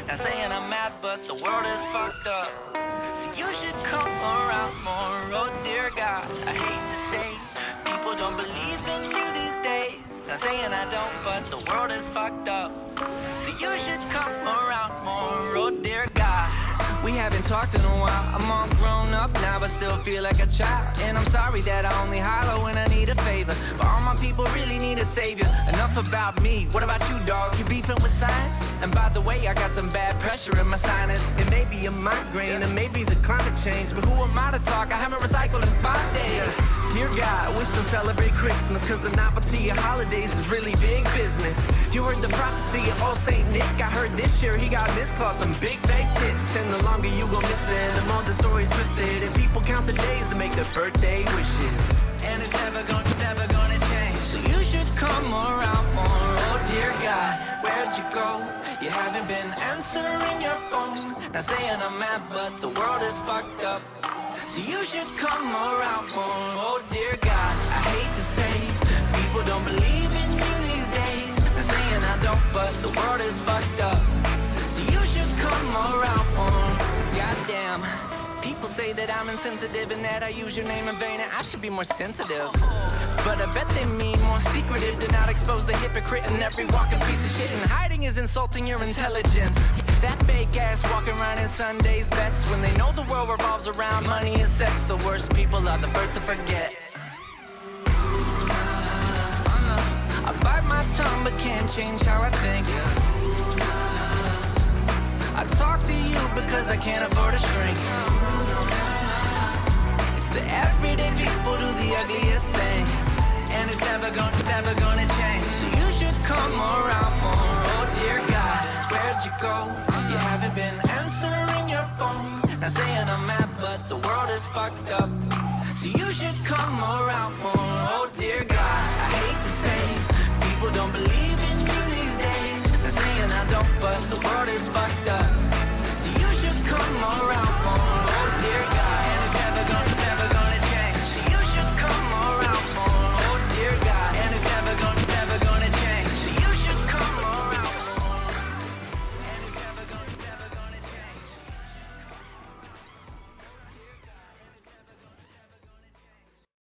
Not saying I'm mad, but the world is fucked up. So you should come around more, oh dear God. I hate to say, people don't believe in you these days. Not saying I don't, but the world is fucked up. So you should come around more, oh dear God. We haven't talked in a while. I'm all grown up now, but still feel like a child. And I'm sorry that I only holler when I need a favor, but all my people really need a savior. Enough about me, what about you, dog? You beefing with science? And by the way, I got some bad pressure in my sinus. It may be a migraine, or maybe the climate change, but who am I to talk? I haven't recycled in 5 days. Dear God, we still celebrate Christmas, cause the novelty of holidays is really big business. You heard the prophecy of old Saint Nick. I heard this year he got misclassed some big fake tits. And the longer you go missing, the more the story's twisted, and people count the days to make their birthday wishes. And it's never gonna change. So you should come around more, oh dear God. Where'd you go? You haven't been answering your phone. Not saying I'm mad, but the world is fucked up. So you should come around more, oh dear God. I hate to say, people don't believe in you these days. Not saying I don't, but the world is fucked up. So you should come around more. Goddamn, people say that I'm insensitive and that I use your name in vain, and I should be more sensitive. But I bet they mean more secretive, to not expose the hypocrite and every walking piece of shit. And hiding is insulting your intelligence. That fake ass walking around in Sunday's best, when they know the world revolves around money and sex. The worst people are the first to forget. I bite my tongue but can't change how I think. I talk to you because I can't afford a shrink. It's the everyday people do the ugliest things, and it's never gonna change. So you should come around more, oh dear God. Where'd you go? You haven't been answering your phone. Not saying I'm mad, but the world is fucked up. So you should come around more, oh dear God. I hate to say, people don't believe in you these days. Not saying I don't, but the world is fucked up.